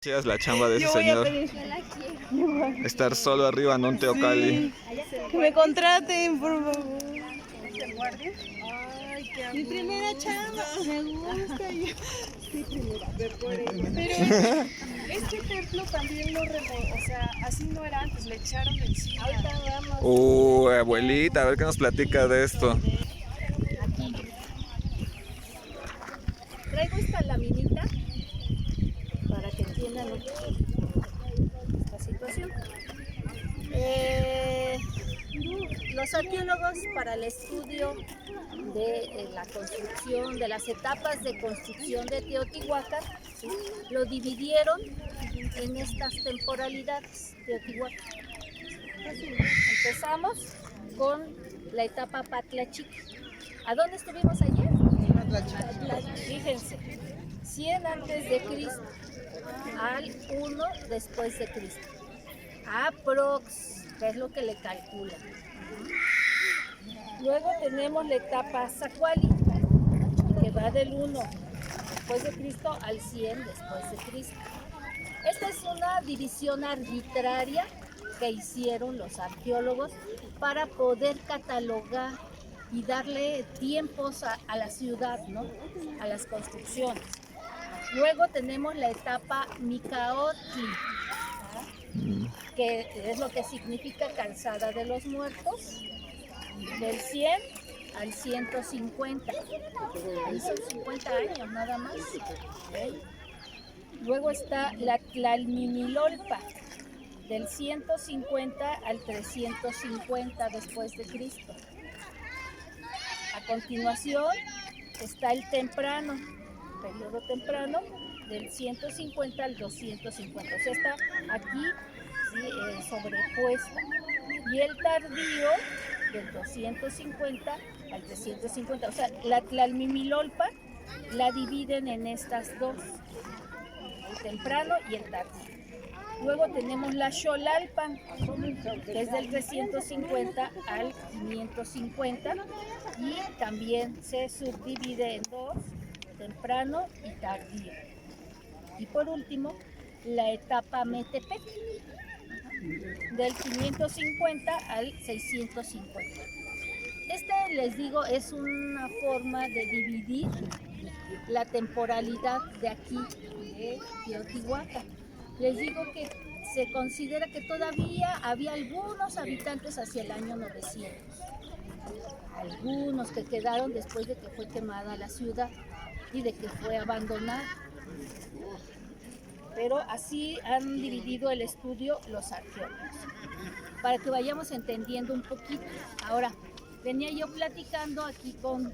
chida es la chamba de ese Yo voy a señor. pedir. Estar solo arriba en un teocalli. Que me contraten, por favor. Mi primera chamba. Me gusta. Sí, primera. Pero este templo también lo o sea, así no era antes, le echaron encima. Ahorita vamos. Abuelita, a ver qué nos platica de esto. Traigo esta laminita para que entiendan esta situación. Los arqueólogos, para el estudio de la construcción, de las etapas de construcción de Teotihuacán, ¿sí?, lo dividieron en estas temporalidades. Teotihuacán. Empezamos con la etapa Patlachica. ¿A dónde estuvimos ayer? Fíjense, 100 antes de Cristo al 1 después de Cristo. Aprox, que es lo que le calculan. Luego tenemos la etapa Zacuali, que va del 1 después de Cristo al 100 después de Cristo. Esta es una división arbitraria que hicieron los arqueólogos para poder catalogar y darle tiempos a la ciudad, ¿no?, a las construcciones. Luego tenemos la etapa Micaotli, que es lo que significa calzada de los muertos, del 100 al 150. Ahí son 50 años nada más. ¿Okay? Luego está la Tlalminilolpa, del 150 al 350 después de Cristo. A continuación está el temprano, periodo temprano, del 150 al 250. O sea, está aquí, sí, sobrepuesta. Y el tardío, del 250 al 350. O sea, la Tlalmimilolpa la dividen en estas dos, el temprano y el tardío. Luego tenemos la Xolalpan, que es del 350 al 550 y también se subdivide en dos, temprano y tardío. Y por último, la etapa Metepec, del 550 al 650. Esta, les digo, es una forma de dividir la temporalidad de aquí, de Teotihuacán. Les digo que se considera que todavía había algunos habitantes hacia el año 900. Algunos que quedaron después de que fue quemada la ciudad y de que fue abandonada. Pero así han dividido el estudio los arqueólogos, para que vayamos entendiendo un poquito. Ahora, venía yo platicando aquí con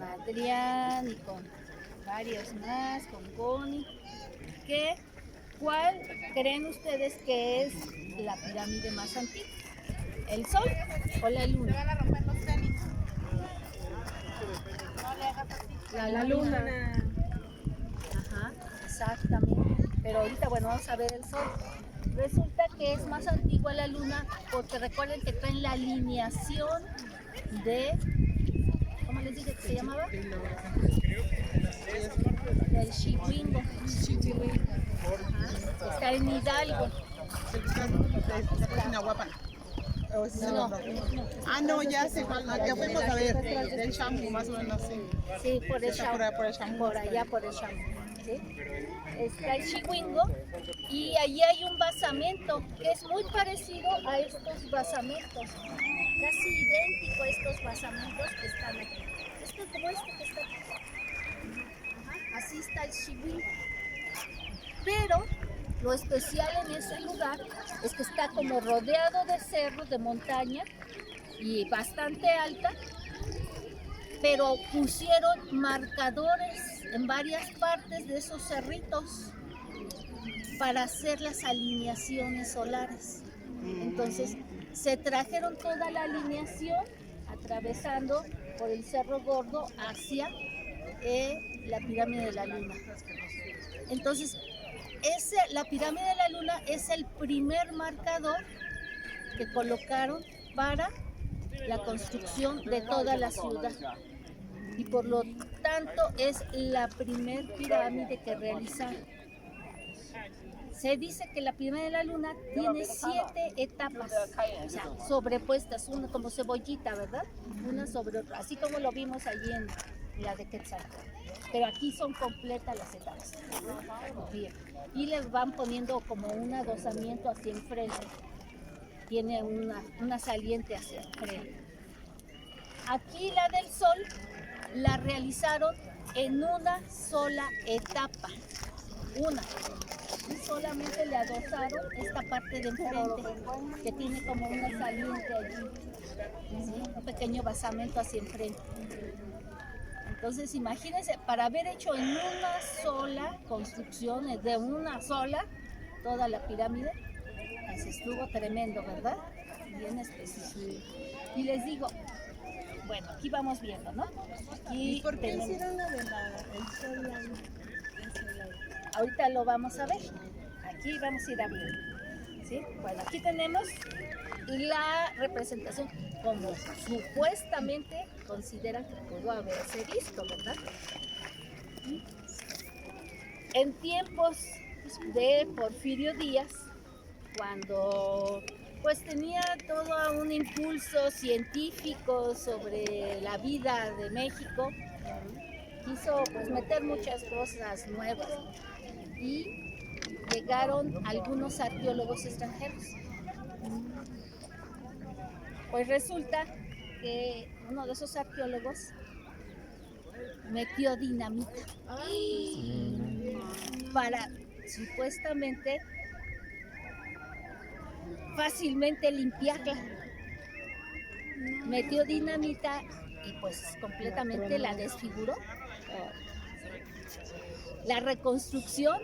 Adrián y con varios más, con Connie, que ¿cuál creen ustedes que es la pirámide más antigua? ¿El Sol o la Luna? La Luna. Ajá, exactamente. Pero ahorita, bueno, vamos a ver el Sol. Resulta que es más antigua la Luna porque recuerden que traen la alineación de, ¿cómo les dije que se llamaba? Del Chihuingo. Está en Hidalgo. No. No, ya sé cuál, ya fuimos a ver, del Champú, más o menos, sí. Sí, por el Champú. Por allá por el Champú. ¿Sí? Está el Chihuingo y allí hay un basamento que es muy parecido a estos basamentos, casi idéntico a estos basamentos que están aquí. Esto es como este que está aquí. Ajá, así está el Chihuingo. Pero lo especial en ese lugar es que está como rodeado de cerros, de montaña y bastante alta, pero pusieron marcadores en varias partes de esos cerritos para hacer las alineaciones solares. Entonces se trajeron toda la alineación atravesando por el Cerro Gordo hacia la pirámide de la Luna. Entonces la pirámide de la Luna es el primer marcador que colocaron para la construcción de toda la ciudad y por lo tanto es la primer pirámide que realizaron. Se dice que la pirámide de la luna tiene 7 etapas, o sea, sobrepuestas, una como cebollita, ¿verdad? Una sobre otra, así como lo vimos allí en la de Quetzalcóatl. Pero aquí son completas las etapas. Bien. Y les van poniendo como un adosamiento hacia enfrente. Tiene una saliente hacia enfrente. Aquí la del Sol la realizaron en una sola etapa. Una. Y solamente le adosaron esta parte de enfrente, que tiene como una saliente allí, ¿sí? Un pequeño basamento hacia enfrente. Entonces imagínense, para haber hecho en una sola construcción, de una sola, toda la pirámide, pues estuvo tremendo, ¿verdad? Bien específico. Y les digo, bueno, aquí vamos viendo, ¿no? Aquí ¿Y por qué tenemos... hicieron la de el sol ahí? Ahorita lo vamos a ver. Aquí vamos a ir abriendo. ¿Sí? Bueno, aquí tenemos la representación como supuestamente consideran que pudo haberse visto, ¿verdad? En tiempos de Porfirio Díaz, cuando pues tenía todo un impulso científico sobre la vida de México, quiso pues meter muchas cosas nuevas y llegaron algunos arqueólogos extranjeros. Pues resulta que uno de esos arqueólogos metió dinamita para supuestamente fácilmente limpiarla. Metió dinamita y pues completamente la desfiguró. La reconstrucción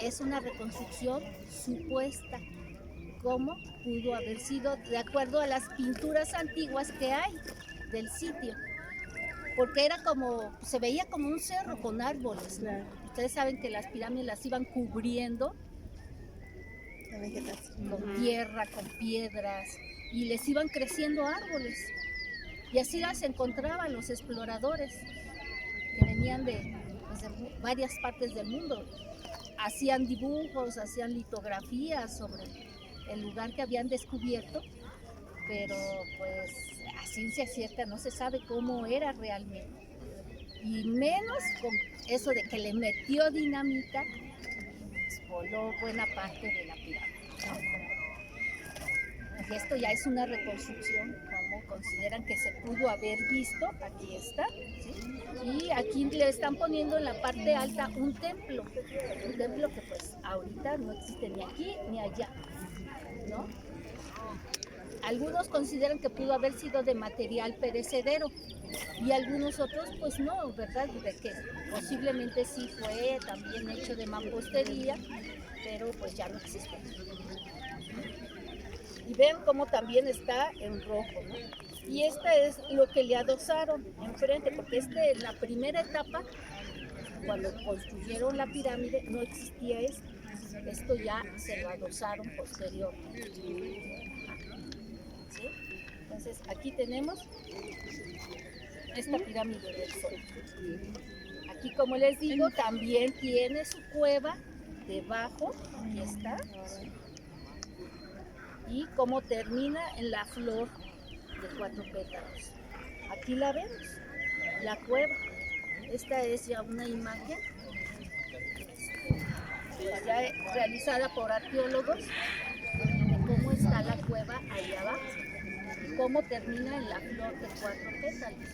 es una reconstrucción supuesta, como pudo haber sido de acuerdo a las pinturas antiguas que hay del sitio, porque era como, se veía como un cerro con árboles. Claro. Ustedes saben que las pirámides las iban cubriendo La vegetación. con tierra, con piedras, y les iban creciendo árboles. Y así las encontraban los exploradores que venían de varias partes del mundo. Hacían dibujos, hacían litografías sobre el lugar que habían descubierto, pero pues a ciencia cierta no se sabe cómo era realmente. Y menos con eso de que le metió dinamita, pues voló buena parte de la pirámide, ¿no? Y esto ya es una reconstrucción, como consideran que se pudo haber visto. Aquí está, ¿sí? Y aquí le están poniendo en la parte alta un templo que pues ahorita no existe ni aquí ni allá, ¿no? Algunos consideran que pudo haber sido de material perecedero y algunos otros pues no, ¿verdad? De que posiblemente sí fue también hecho de mampostería, pero pues ya no existe. Y ven cómo también está en rojo, ¿no? Y esta es lo que le adosaron enfrente, porque en la primera etapa, cuando construyeron la pirámide, no existía esto. Esto ya se lo adosaron posteriormente. ¿Sí? Entonces aquí tenemos esta pirámide del Sol. Aquí, como les digo, también tiene su cueva debajo, aquí está. Y cómo termina en la flor de 4 pétalos. Aquí la vemos, la cueva. Esta es ya una imagen ya realizada por arqueólogos de cómo está la cueva ahí abajo y cómo termina en la flor de 4 pétalos.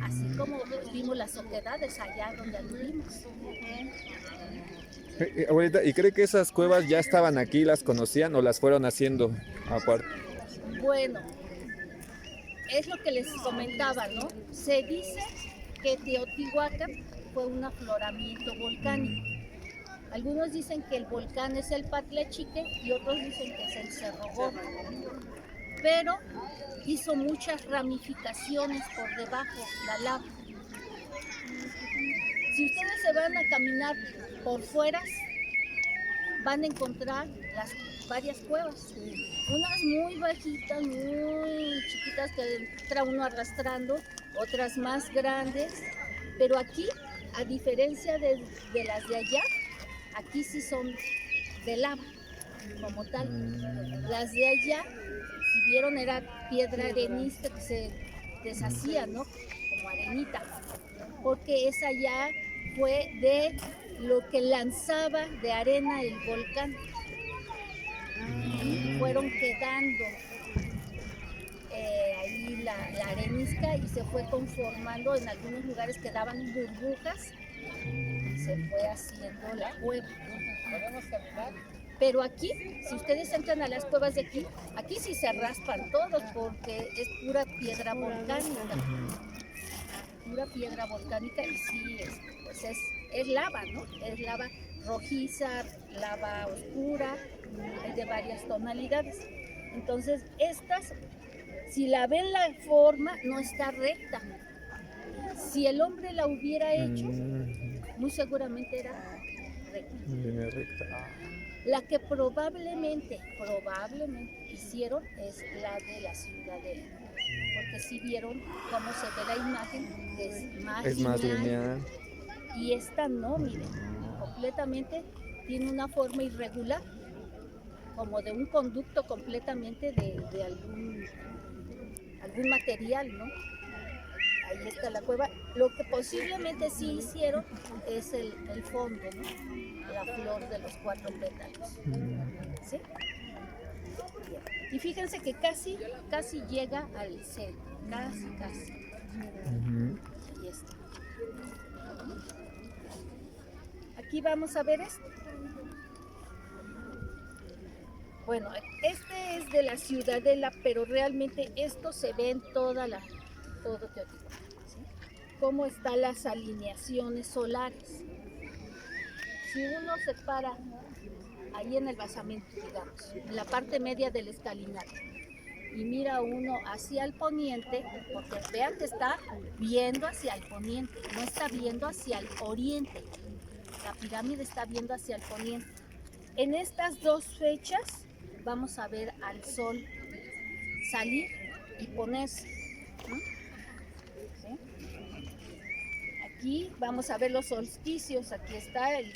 Así como vimos las oquedades allá donde anduvimos. Abuelita, ¿y cree que esas cuevas ya estaban aquí, las conocían o las fueron haciendo aparte? Bueno, es lo que les comentaba, ¿no? Se dice que Teotihuacán fue un afloramiento volcánico. Algunos dicen que el volcán es el Patlechique y otros dicen que es el Cerro Gordo. Pero hizo muchas ramificaciones por debajo, la lava. Si ustedes se van a caminar por fuera, van a encontrar varias cuevas. Unas muy bajitas, muy chiquitas que entra uno arrastrando, otras más grandes. Pero aquí, a diferencia de las de allá, aquí sí son de lava, como tal. Las de allá, si vieron, era piedra arenisca que se deshacía, ¿no? Como arenita, porque esa ya fue de lo que lanzaba de arena el volcán. Y fueron quedando ahí la arenisca y se fue conformando, en algunos lugares quedaban burbujas y se fue haciendo la cueva. Pero aquí, si ustedes entran a las cuevas de aquí, aquí sí se raspan todos porque es pura piedra volcánica. Pura piedra volcánica y sí, pues es lava, ¿no? Es lava rojiza, lava oscura, hay de varias tonalidades. Entonces, estas, si la ven la forma, no está recta. Si el hombre la hubiera hecho, muy seguramente era recta. Línea recta. La que probablemente hicieron es la de la ciudadela, porque si vieron cómo se ve la imagen, Es más lineal. y esta no, miren, completamente tiene una forma irregular, como de un conducto completamente de algún material, ¿no? Ahí está la cueva. Lo que posiblemente sí hicieron es el fondo, ¿no? La flor de los 4 pétalos. ¿Sí? Bien. Y fíjense que casi llega al centro. Casi. Ahí está. Aquí vamos a ver esto. Bueno, este es de la ciudadela, pero realmente esto se ve en todo Teotihuacán, ¿sí? Cómo están las alineaciones solares. Si uno se para ahí en el basamento, digamos, en la parte media del escalinata, y mira uno hacia el poniente, porque vean que está viendo hacia el poniente, no está viendo hacia el oriente. La pirámide está viendo hacia el poniente. En estas 2 fechas vamos a ver al sol salir y ponerse. ¿Sí? Aquí vamos a ver los solsticios. Aquí está el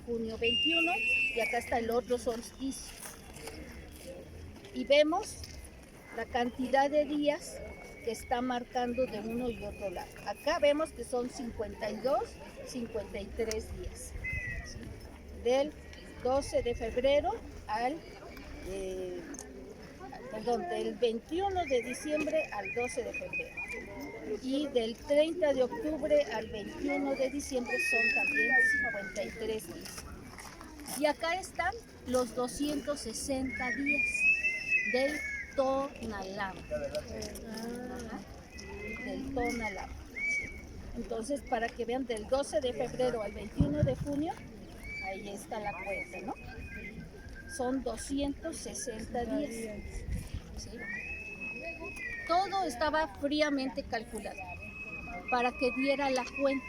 junio 21 y acá está el otro solsticio. Y vemos la cantidad de días que está marcando de uno y otro lado. Acá vemos que son 52, 53 días. ¿Sí? Del 12 de febrero del 21 de diciembre al 12 de febrero. Y del 30 de octubre al 21 de diciembre son también 53 días. Y acá están los 260 días del Tonalá. Del Tonalá. Entonces, para que vean, del 12 de febrero al 21 de junio, ahí está la cuenta, ¿no? Son 260 días. ¿Sí? Todo estaba fríamente calculado para que diera la cuenta.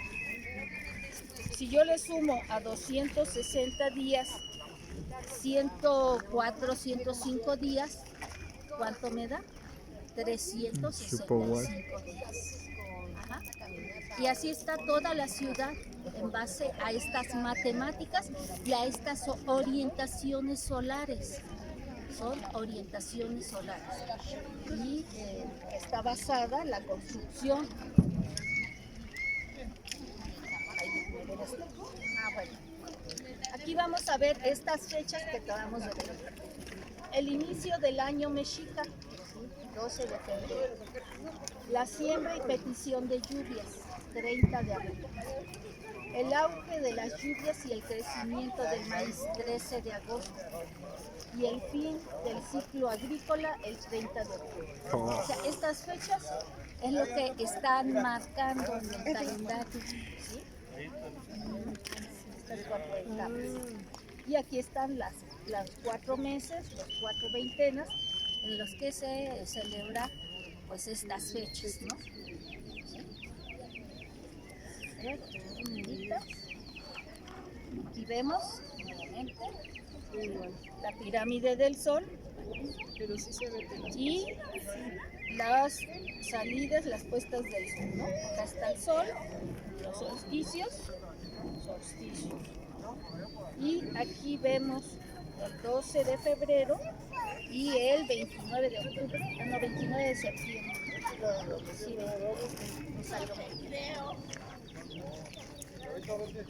Si yo le sumo a 260 días, 104, 105 días, ¿cuánto me da? 365 días. Ajá. Y así está toda la ciudad en base a estas matemáticas y a estas orientaciones solares. Son orientaciones solares. Y está basada la construcción. Bueno. Aquí vamos a ver estas fechas que acabamos de ver. El inicio del año mexica, 12 de febrero. La siembra y petición de lluvias, 30 de abril. El auge de las lluvias y el crecimiento del maíz, 13 de agosto. Y el fin del ciclo agrícola, el 30 de octubre. O sea, estas fechas es lo que están marcando en el calendario. ¿Sí? Estas 4 etapas. Y aquí están las 4 meses, los 4 veintenas, en los que se celebra pues estas fechas, ¿no? Aquí vemos nuevamente la pirámide del Sol y las salidas, las puestas del Sol, ¿no? Acá está el Sol, los solsticios, Y aquí vemos el 12 de febrero y el 29 de octubre, no, 29 de septiembre. Sí, no salgo muy bien.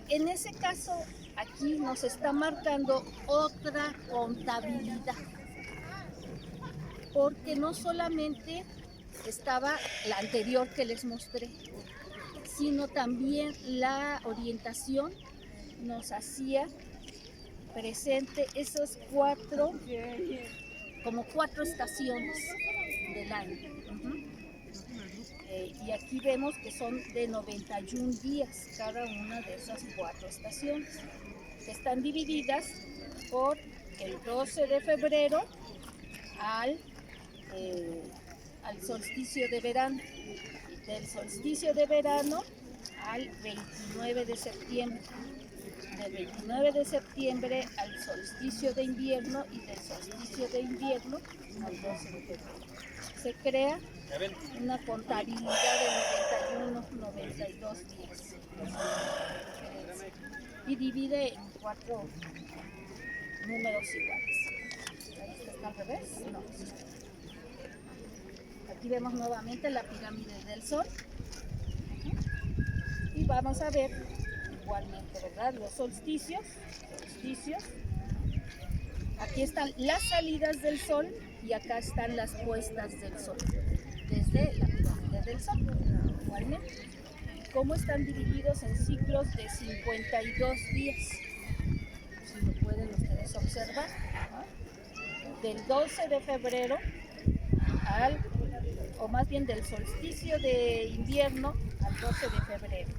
En ese caso, aquí nos está marcando otra contabilidad, porque no solamente estaba la anterior que les mostré, sino también la orientación nos hacía presente esos como cuatro estaciones del año. Y aquí vemos que son de 91 días cada una de esas cuatro estaciones, que están divididas por el 12 de febrero al solsticio de verano, del solsticio de verano al 29 de septiembre, del 29 de septiembre al solsticio de invierno y del solsticio de invierno al 12 de febrero. Se crea una contabilidad de 91, 92 días y divide en cuatro números iguales. ¿Ahí está al revés? No. Aquí vemos nuevamente la pirámide del Sol y vamos a ver igualmente, ¿verdad? Los solsticios. Aquí están las salidas del Sol y acá están las puestas del Sol, desde la pirámide del Sol, igualmente. ¿Cómo están divididos en ciclos de 52 días? Si lo pueden ustedes observar, ¿no? Del 12 de febrero o más bien del solsticio de invierno al 12 de febrero.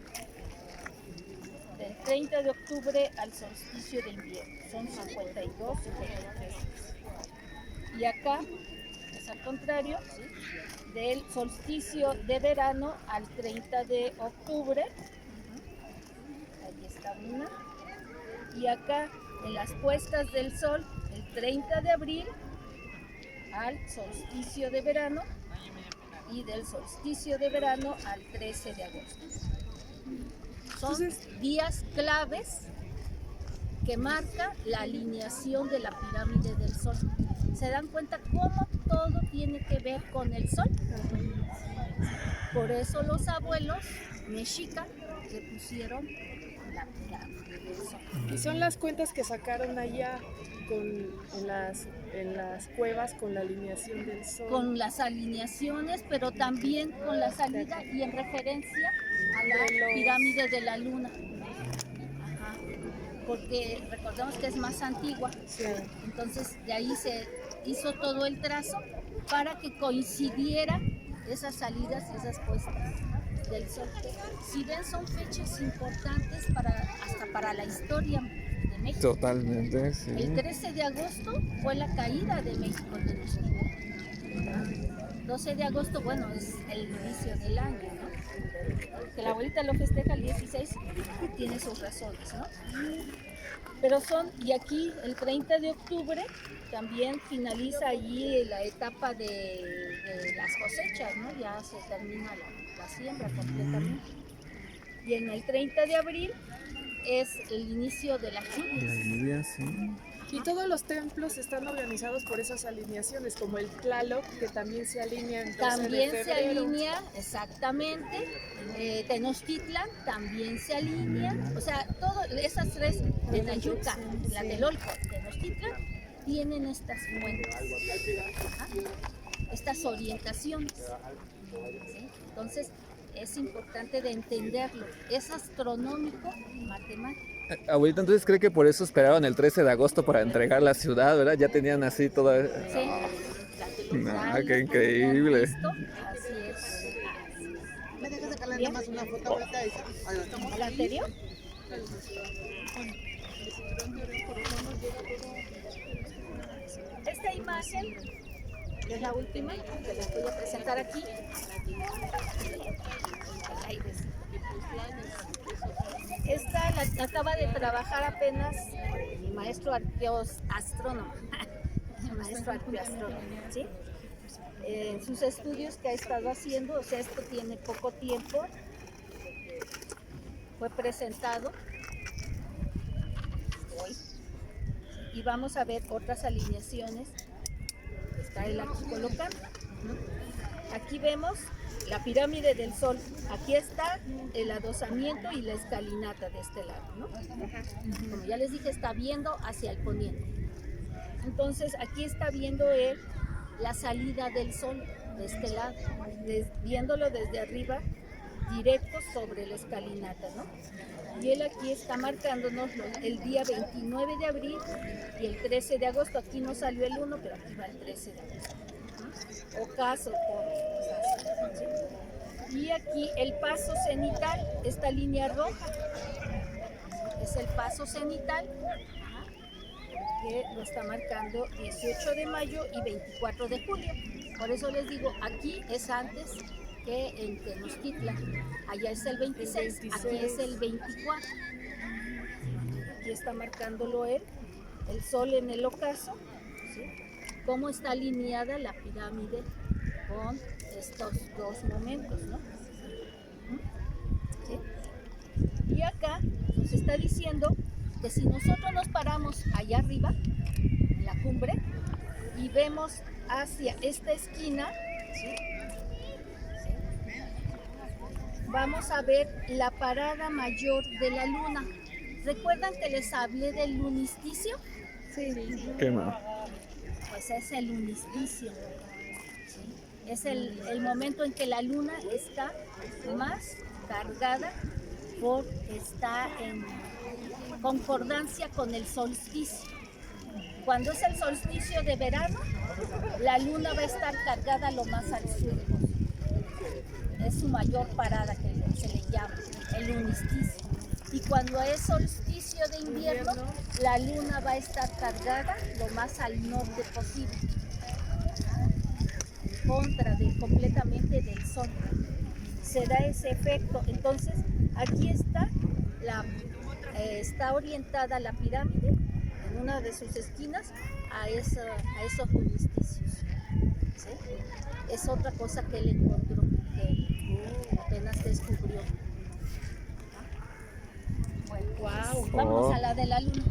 Del 30 de octubre al solsticio de invierno. Son 52, 53. Y acá es al contrario, ¿sí? Del solsticio de verano al 30 de octubre. Ahí está una. Y acá en las puestas del sol, el 30 de abril al solsticio de verano y del solsticio de verano al 13 de agosto. Son días claves que marca la alineación de la pirámide del Sol. ¿Se dan cuenta cómo todo tiene que ver con el Sol? Por eso los abuelos mexicas le pusieron la pirámide del Sol. Y son las cuentas que sacaron allá en las cuevas con la alineación del Sol. Con las alineaciones, pero también con la salida y en referencia a la pirámide de la Luna. Ajá. Porque recordemos que es más antigua. Sí. Entonces de ahí se hizo todo el trazo para que coincidiera esas salidas y esas puestas del Sol. Si ven, son fechas importantes hasta para la historia de México. Totalmente, sí. El 13 de agosto fue la caída de México Tenochtitlan. 12 de agosto, bueno, es el inicio del año, ¿no? Que la abuelita lo festeja el 16, tiene sus razones, ¿no? Pero y aquí el 30 de octubre también finaliza allí la etapa de las cosechas, ¿no? Ya se termina la siembra completamente. Y en el 30 de abril es el inicio de las lluvias. Sí. Y todos los templos están organizados por esas alineaciones, como el Tlaloc, que también se alinea en 12 También de se febrero. alinea, exactamente. Tenochtitlan también se alinea. O sea, todas esas tres, Tenayuca, Tlatelolco, Tenochtitlan, tienen estas fuentes, estas orientaciones. ¿Sí? Entonces, es importante de entenderlo. Es astronómico y matemático. Abuelita, entonces cree que por eso esperaron el 13 de agosto para entregar la ciudad, ¿verdad? Ya tenían así toda... Sí. Qué increíble. Listo. Así es. ¿Me dejas sacarle nada más una foto ahorita? ¿La anterior? Esta imagen es la última que les voy a presentar aquí. Esta la acaba de trabajar apenas mi maestro arqueoastrónomo, maestro arqueoastrónomo, ¿sí? En sus estudios que ha estado haciendo, o sea, esto tiene poco tiempo, fue presentado y vamos a ver otras alineaciones que está él aquí colocando, ¿no? Aquí vemos la pirámide del Sol. Aquí está el adosamiento y la escalinata de este lado, ¿no? Como ya les dije, está viendo hacia el poniente. Entonces aquí está viendo él la salida del Sol de este lado, viéndolo desde arriba, directo sobre la escalinata, ¿no? Y él aquí está marcándonos el día 29 de abril y el 13 de agosto. Aquí no salió el 1, pero aquí va el 13 de agosto, ¿no? Ocaso por ocaso, ¿sí? Y aquí el paso cenital, esta línea roja, es el paso cenital, que lo está marcando 18 de mayo y 24 de julio. Por eso les digo, aquí es antes que en Tenochtitlan. Allá es el 26, aquí es el 24. Aquí está marcándolo él, el Sol en el ocaso, ¿sí? Cómo está alineada la pirámide con estos dos momentos, ¿no? ¿Sí? Y acá nos está diciendo que si nosotros nos paramos allá arriba, en la cumbre, y vemos hacia esta esquina, ¿sí? Vamos a ver la parada mayor de la luna. ¿Recuerdan que les hablé del lunisticio? Sí. ¿Qué más? Pues es el lunisticio. ¿Sí? Es el momento en que la luna está más cargada porque está en concordancia con el solsticio. Cuando es el solsticio de verano, la luna va a estar cargada lo más al sur. Es su mayor parada, que se le llama el lunisticio. Y cuando es solsticio de invierno, la luna va a estar cargada lo más al norte posible, en contra completamente del sol. Se da ese efecto. Entonces, aquí está, está orientada la pirámide en una de sus esquinas a esos lunisticios, ¿sí? Es otra cosa que él encontró, que apenas descubrió. Bueno, vamos a la de la luna.